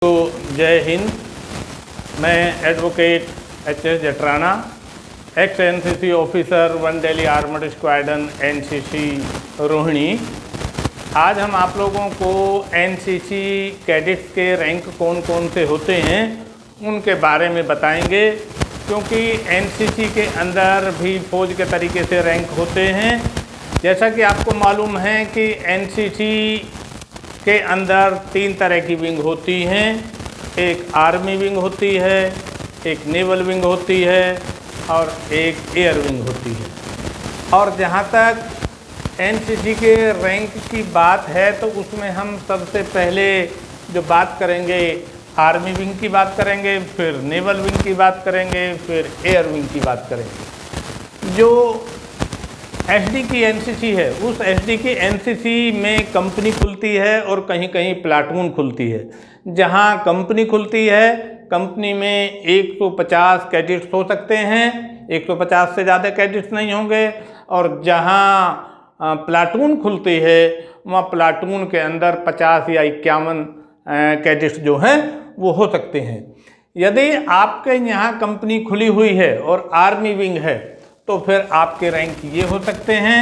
तो जय हिंद। मैं advocate H S. Jatrana, ex NCC officer 1 Delhi armoured squadron NCC Rohini. आज हम आप लोगों को एनसीसी कैडेट्स के रैंक कौन कौन से होते हैं उनके बारे में बताएंगे, क्योंकि एनसीसी के अंदर भी फौज के तरीके से रैंक होते हैं। जैसा कि आपको मालूम है कि एनसीसी के अंदर 3 तरह की विंग होती हैं। एक आर्मी विंग होती है, एक नेवल विंग होती है और एक एयर विंग होती है। और जहाँ तक एनसीसी के रैंक की बात है तो उसमें हम सबसे पहले जो बात करेंगे आर्मी विंग की बात करेंगे, फिर नेवल विंग की बात करेंगे, फिर एयर विंग की बात करेंगे। जो एसडी की एनसीसी है, उस एसडी की एनसीसी में कंपनी खुलती है और कहीं कहीं प्लाटून खुलती है। जहां कंपनी खुलती है, कंपनी में 150 कैडेट्स हो सकते हैं, 150 से ज़्यादा कैडेट्स नहीं होंगे। और जहां प्लाटून खुलती है, वहाँ प्लाटून के अंदर 50 या 51 कैडेट्स जो हैं वो हो सकते हैं। यदि आपके यहाँ कंपनी खुली हुई है और आर्मी विंग है तो फिर आपके रैंक ये हो सकते हैं।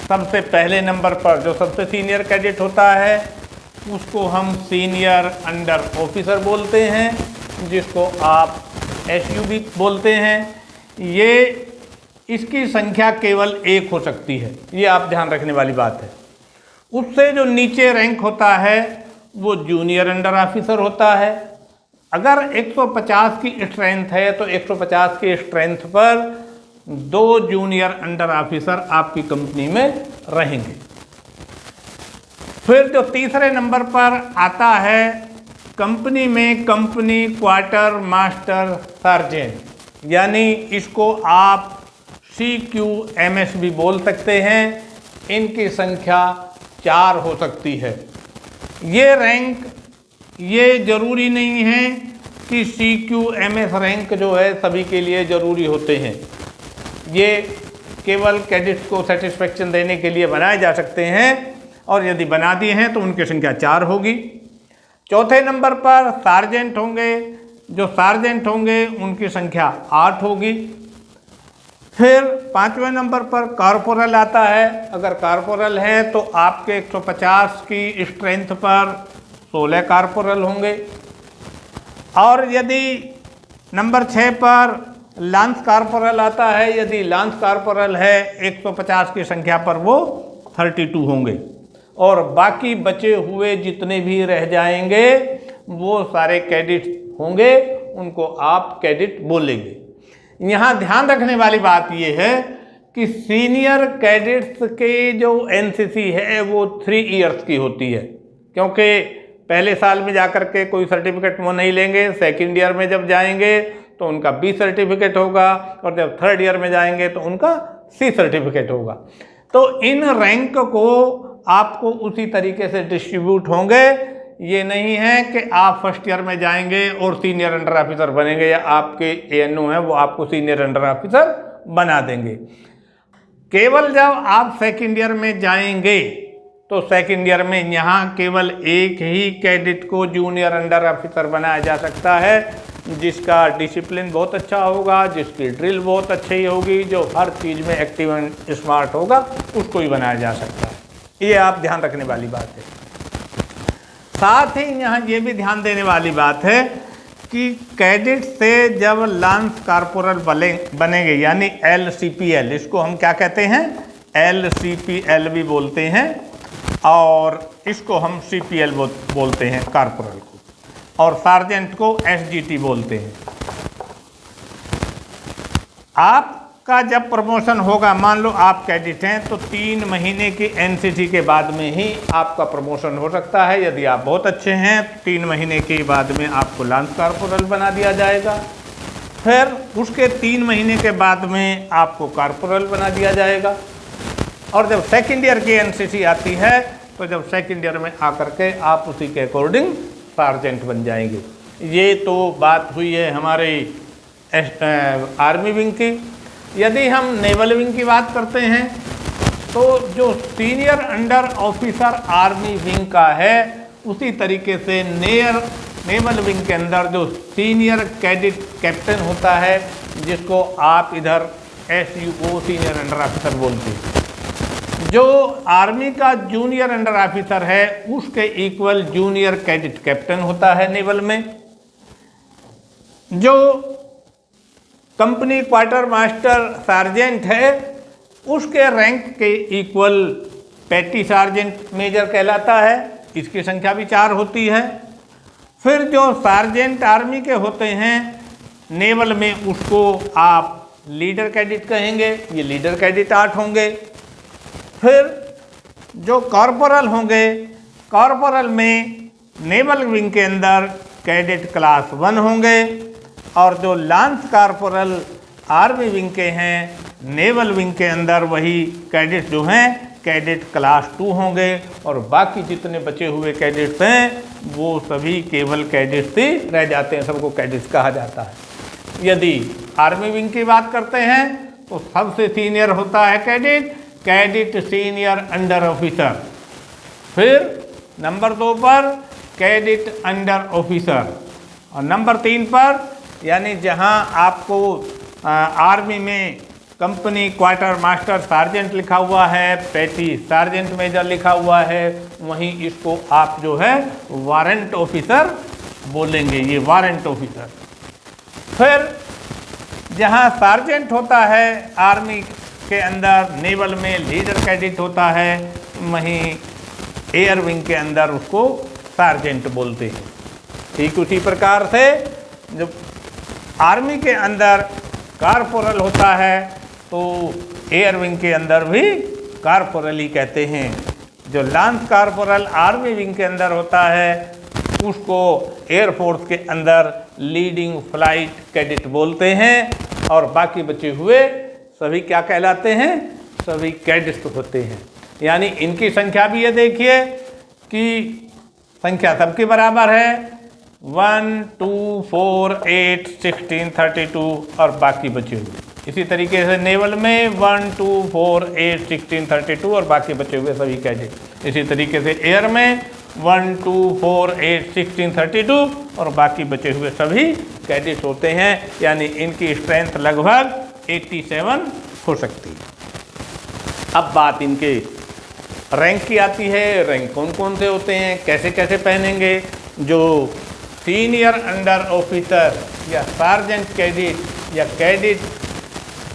सबसे पहले नंबर पर जो सबसे सीनियर कैडेट होता है उसको हम सीनियर अंडर ऑफिसर बोलते हैं, जिसको आप एसयू भी बोलते हैं। ये इसकी संख्या केवल 1 हो सकती है, ये आप ध्यान रखने वाली बात है। उससे जो नीचे रैंक होता है वो जूनियर अंडर ऑफिसर होता है। अगर 150 की स्ट्रेंथ है तो 150 की स्ट्रेंथ पर 2 जूनियर अंडर ऑफिसर आपकी कंपनी में रहेंगे। फिर जो तीसरे नंबर पर आता है कंपनी में कंपनी क्वार्टर मास्टर सार्जेंट, यानी इसको आप CQMS भी बोल सकते हैं। इनकी संख्या 4 हो सकती है। ये रैंक ये जरूरी नहीं है कि CQMS रैंक जो है सभी के लिए ज़रूरी होते हैं। ये केवल कैडेट्स को सेटिस्फेक्शन देने के लिए बनाए जा सकते हैं, और यदि बना दिए हैं तो उनकी संख्या 4 होगी। चौथे नंबर पर सार्जेंट होंगे। जो सार्जेंट होंगे उनकी संख्या 8 होगी। फिर 5वें नंबर पर कॉर्पोरल आता है। अगर कॉर्पोरल है तो आपके 150 की स्ट्रेंथ पर 16 कॉर्पोरल होंगे। और यदि नंबर 6 पर लांस कॉर्पोरल आता है, यदि लांस कॉर्पोरल है 150 की संख्या पर वो 32 होंगे। और बाकी बचे हुए जितने भी रह जाएंगे वो सारे कैडेट होंगे, उनको आप कैडेट बोलेंगे। यहाँ ध्यान रखने वाली बात ये है कि सीनियर कैडेट्स के जो एनसीसी है वो 3 इयर्स की होती है, क्योंकि पहले साल में जाकर के कोई सर्टिफिकेट वो नहीं लेंगे। सेकेंड ईयर में जब जाएंगे तो उनका B सर्टिफिकेट होगा, और जब 3rd ईयर में जाएंगे तो उनका C सर्टिफिकेट होगा। तो इन रैंक को आपको उसी तरीके से डिस्ट्रीब्यूट होंगे। ये नहीं है कि आप 1st ईयर में जाएंगे और सीनियर अंडर ऑफिसर बनेंगे, या आपके ANO है वो आपको सीनियर अंडर ऑफिसर बना देंगे। केवल जब आप 2nd ईयर में जाएंगे तो 2nd ईयर में यहाँ केवल एक ही कैडेट को जूनियर अंडर ऑफिसर बनाया जा सकता है, जिसका डिसिप्लिन बहुत अच्छा होगा, जिसकी ड्रिल बहुत अच्छी होगी, जो हर चीज़ में एक्टिव एंड स्मार्ट होगा, उसको ही बनाया जा सकता है। ये आप ध्यान रखने वाली बात है। साथ ही यहाँ ये भी ध्यान देने वाली बात है कि कैडेट से जब लांस कॉर्पोरल बनेंगे, यानी LCPL, इसको हम क्या कहते हैं, LCPL भी बोलते हैं, और इसको हम CPL बोलते हैं कॉर्पोरल को, और सार्जेंट को SGT बोलते हैं। आपका जब प्रमोशन होगा, मान लो आप कैडेट हैं, तो 3 महीने की एनसीसी के बाद में ही आपका प्रमोशन हो सकता है। यदि आप बहुत अच्छे हैं तो 3 महीने के बाद में आपको लांस कॉर्पोरल बना दिया जाएगा। फिर उसके 3 महीने के बाद में आपको कॉर्पोरल बना दिया जाएगा। और जब 2nd ईयर की एनसीसी आती है तो जब 2nd ईयर में आकर के आप उसी के अकॉर्डिंग सार्जेंट बन जाएंगे। ये तो बात हुई है हमारे आर्मी विंग की। यदि हम नेवल विंग की बात करते हैं तो जो senior under officer army wing का है, उसी तरीके से नेवल विंग के अंदर जो सीनियर कैडेट कैप्टन होता है, जिसको आप इधर SUO सीनियर अंडर ऑफिसर बोलते हैं। जो आर्मी का जूनियर अंडर ऑफिसर है उसके इक्वल जूनियर कैडेट कैप्टन होता है नेवल में। जो कंपनी क्वार्टर मास्टर सार्जेंट है उसके रैंक के इक्वल पेटी सार्जेंट मेजर कहलाता है। इसकी संख्या भी 4 होती है। फिर जो सार्जेंट आर्मी के होते हैं नेवल में, उसको आप लीडर कैडेट कहेंगे। ये लीडर कैडेट 8 होंगे। फिर जो कॉर्पोरल होंगे, कॉर्पोरल में नेवल विंग के अंदर कैडेट क्लास 1 होंगे। और जो लांस कॉर्पोरल आर्मी विंग के हैं, नेवल विंग के अंदर वही कैडेट जो हैं कैडेट क्लास 2 होंगे। और बाकी जितने बचे हुए कैडेट्स हैं वो सभी केवल कैडेट्स ही रह जाते हैं, सबको कैडेट्स कहा जाता है। यदि आर्मी विंग की बात करते हैं तो सबसे सीनियर होता है कैडेट सीनियर अंडर ऑफिसर। फिर नंबर 2 पर कैडेट अंडर ऑफिसर। और नंबर 3 पर, यानी जहां आपको आर्मी में कंपनी क्वार्टर मास्टर सार्जेंट लिखा हुआ है, पेटी सार्जेंट मेजर लिखा हुआ है, वहीं इसको आप जो है वारंट ऑफिसर बोलेंगे। ये वारंट ऑफिसर। फिर जहां सार्जेंट होता है आर्मी के अंदर, नेवल में लीडर कैडेट होता है, वहीं एयर विंग के अंदर उसको सार्जेंट बोलते हैं। ठीक उसी प्रकार से जब आर्मी के अंदर कॉर्पोरल होता है तो एयर विंग के अंदर भी कॉर्पोरल ही कहते हैं। जो लांस कॉर्पोरल आर्मी विंग के अंदर होता है उसको एयरफोर्स के अंदर लीडिंग फ्लाइट कैडेट बोलते हैं। और बाकी बचे हुए सभी क्या कहलाते हैं? सभी कैडेट्स होते हैं। यानी इनकी संख्या भी ये देखिए कि संख्या सबके बराबर है, 1, 2, 4, 8, 16, 32 और बाकी बचे हुए। इसी तरीके से नेवल में 1, 2, 4, 8, 16, 32 और बाकी बचे हुए सभी कैडेट। इसी तरीके से एयर में 1, 2, 4, 8, 16, 32 और बाकी बचे हुए सभी कैडेट होते हैं। यानी इनकी स्ट्रेंथ लगभग 87 हो सकती है। अब बात इनके रैंक की आती है। रैंक कौन कौन से होते हैं, कैसे कैसे पहनेंगे? जो सीनियर अंडर ऑफिसर या सार्जेंट कैडेट या कैडेट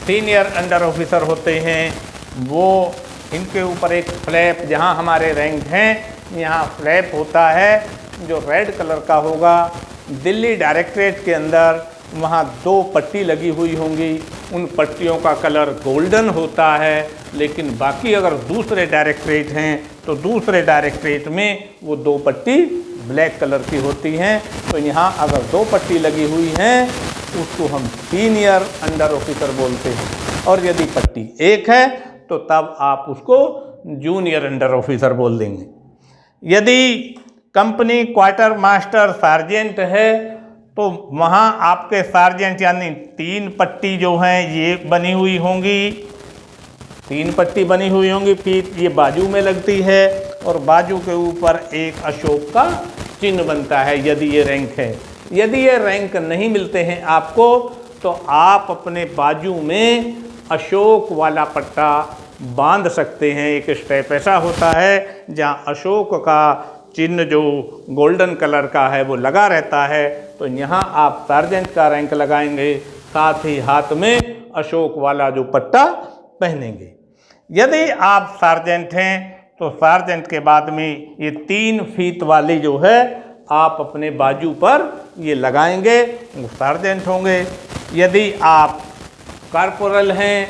सीनियर अंडर ऑफिसर होते हैं, वो इनके ऊपर एक फ्लैप, जहां हमारे रैंक हैं यहाँ फ्लैप होता है जो रेड कलर का होगा। दिल्ली डायरेक्टरेट के अंदर वहाँ 2 पट्टी लगी हुई होंगी, उन पट्टियों का कलर गोल्डन होता है। लेकिन बाकी अगर दूसरे डायरेक्टरेट हैं तो दूसरे डायरेक्टरेट में वो 2 पट्टी ब्लैक कलर की होती हैं। तो यहाँ अगर 2 पट्टी लगी हुई हैं उसको हम सीनियर अंडर ऑफिसर बोलते हैं। और यदि पट्टी 1 है तो तब आप उसको जूनियर अंडर ऑफिसर बोल देंगे। यदि कंपनी क्वार्टर मास्टर सार्जेंट है तो वहाँ आपके सार्जेंट यानी 3 पट्टी जो हैं ये बनी हुई होंगी, 3 पट्टी बनी हुई होंगी। फिर ये बाजू में लगती है और बाजू के ऊपर एक अशोक का चिन्ह बनता है यदि ये रैंक है। यदि ये रैंक नहीं मिलते हैं आपको तो आप अपने बाजू में अशोक वाला पट्टा बांध सकते हैं। एक स्टेप ऐसा होता है जहाँ अशोक का चिन्ह जो गोल्डन कलर का है वो लगा रहता है। तो यहाँ आप सार्जेंट का रैंक लगाएंगे, साथ ही हाथ में अशोक वाला जो पट्टा पहनेंगे। यदि आप सार्जेंट हैं तो सार्जेंट के बाद में ये 3 फीट वाली जो है आप अपने बाजू पर ये लगाएंगे, वो सार्जेंट होंगे। यदि आप कॉर्पोरल हैं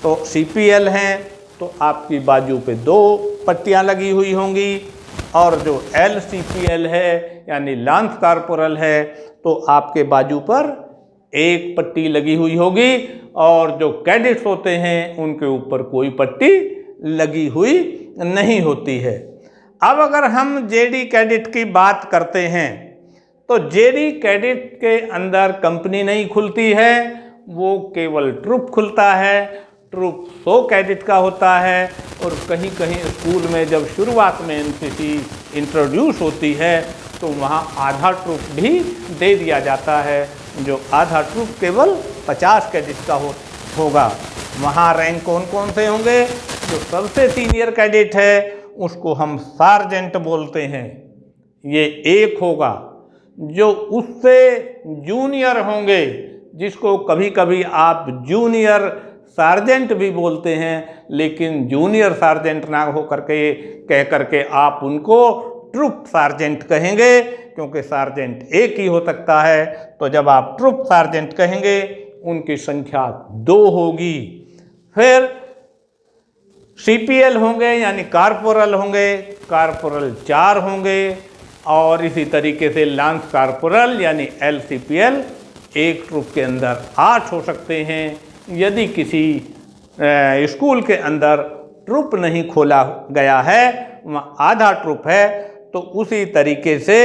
तो CPL हैं तो आपकी बाजू पे 2 पट्टियाँ लगी हुई होंगी। और जो LCPL है यानी लांस कॉर्पोरल है तो आपके बाजू पर 1 पट्टी लगी हुई होगी। और जो कैडेट्स होते हैं उनके ऊपर कोई पट्टी लगी हुई नहीं होती है। अब अगर हम JD कैडेट की बात करते हैं तो JD कैडेट के अंदर कंपनी नहीं खुलती है, वो केवल ट्रुप खुलता है। ट्रुप 100 कैडेट का होता है। और कहीं कहीं स्कूल में जब शुरुआत में NCC इंट्रोड्यूस होती है तो वहाँ आधा ट्रूप भी दे दिया जाता है, जो आधा ट्रूप केवल 50 कैडेट का होगा। वहाँ रैंक कौन कौन से होंगे? जो सबसे सीनियर कैडेट है उसको हम सार्जेंट बोलते हैं, ये एक होगा। जो उससे जूनियर होंगे, जिसको कभी कभी आप जूनियर सार्जेंट भी बोलते हैं, लेकिन जूनियर सार्जेंट ना हो करके कह करके आप उनको ट्रूप सार्जेंट कहेंगे, क्योंकि सार्जेंट एक ही हो सकता है। तो जब आप ट्रूप सार्जेंट कहेंगे उनकी संख्या 2 होगी। फिर CPL होंगे यानी कारपोरल होंगे, कारपोरल 4 होंगे, और इसी तरीके से लांस कारपोरल यानी LCPL एक ट्रूप के अंदर 8 हो सकते हैं। यदि किसी स्कूल के अंदर ट्रूप नहीं खोला गया है, वहाँ आधा ट्रूप है, तो उसी तरीके से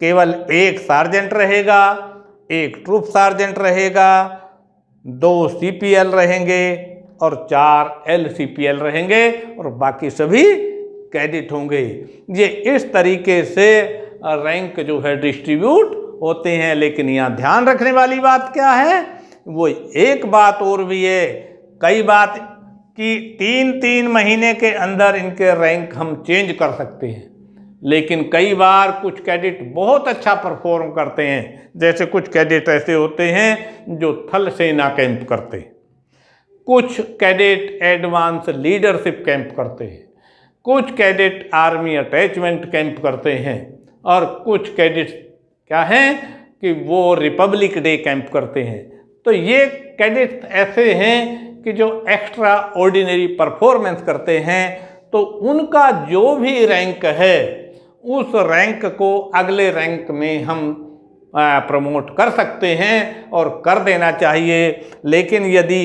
केवल एक सार्जेंट रहेगा, एक ट्रूप सार्जेंट रहेगा, 2 CPL रहेंगे और 4 LCPL रहेंगे, और बाकी सभी कैडेट होंगे। ये इस तरीके से रैंक जो है डिस्ट्रीब्यूट होते हैं। लेकिन यहाँ ध्यान रखने वाली बात क्या है? वो एक बात और भी है, कई बात कि 3-3 महीने के अंदर इनके रैंक हम चेंज कर सकते हैं। लेकिन कई बार कुछ कैडेट बहुत अच्छा परफॉर्म करते हैं, जैसे कुछ कैडेट ऐसे होते हैं जो थल सेना कैंप करते हैं, कुछ कैडेट एडवांस लीडरशिप कैंप करते हैं, कुछ कैडेट आर्मी अटैचमेंट कैंप करते हैं, और कुछ कैडेट क्या हैं कि वो रिपब्लिक डे कैंप करते हैं। तो ये कैडेट ऐसे हैं कि जो एक्स्ट्रा ऑर्डिनरी परफॉर्मेंस करते हैं, तो उनका जो भी रैंक है उस रैंक को अगले रैंक में हम प्रमोट कर सकते हैं और कर देना चाहिए। लेकिन यदि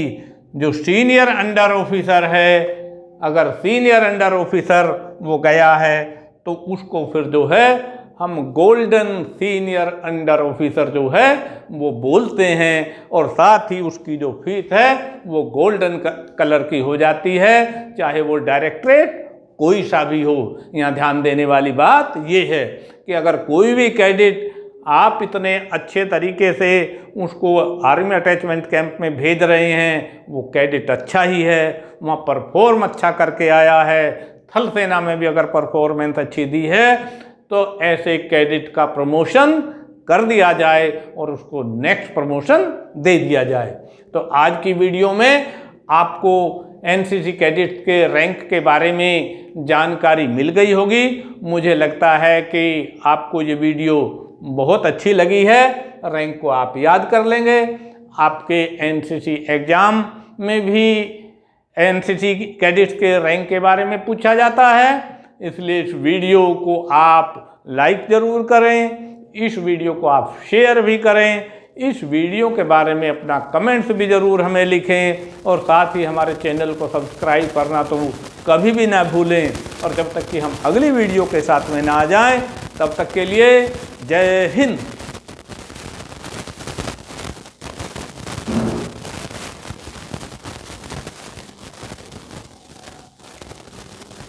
जो सीनियर अंडर ऑफिसर है, अगर सीनियर अंडर ऑफिसर वो गया है, तो उसको फिर जो है हम गोल्डन सीनियर अंडर ऑफिसर जो है वो बोलते हैं, और साथ ही उसकी जो फीस है वो गोल्डन कलर की हो जाती है, चाहे वो डायरेक्टरेट कोई सा भी हो। यहाँ ध्यान देने वाली बात ये है कि अगर कोई भी कैडेट आप इतने अच्छे तरीके से उसको आर्मी अटैचमेंट कैंप में भेज रहे हैं, वो कैडेट अच्छा ही है, वहाँ परफॉर्म अच्छा करके आया है, थल सेना में भी अगर परफॉर्मेंस अच्छी दी है, तो ऐसे कैडेट का प्रमोशन कर दिया जाए और उसको नेक्स्ट प्रमोशन दे दिया जाए। तो आज की वीडियो में आपको NCC कैडेट्स के रैंक के बारे में जानकारी मिल गई होगी। मुझे लगता है कि आपको ये वीडियो बहुत अच्छी लगी है। रैंक को आप याद कर लेंगे। आपके NCC एग्ज़ाम में भी NCC कैडेट्स के रैंक के बारे में पूछा जाता है, इसलिए इस वीडियो को आप लाइक ज़रूर करें, इस वीडियो को आप शेयर भी करें, इस वीडियो के बारे में अपना कमेंट्स भी ज़रूर हमें लिखें, और साथ ही हमारे चैनल को सब्सक्राइब करना तो कभी भी ना भूलें। और जब तक कि हम अगली वीडियो के साथ में ना आ जाएं, तब तक के लिए जय हिंद।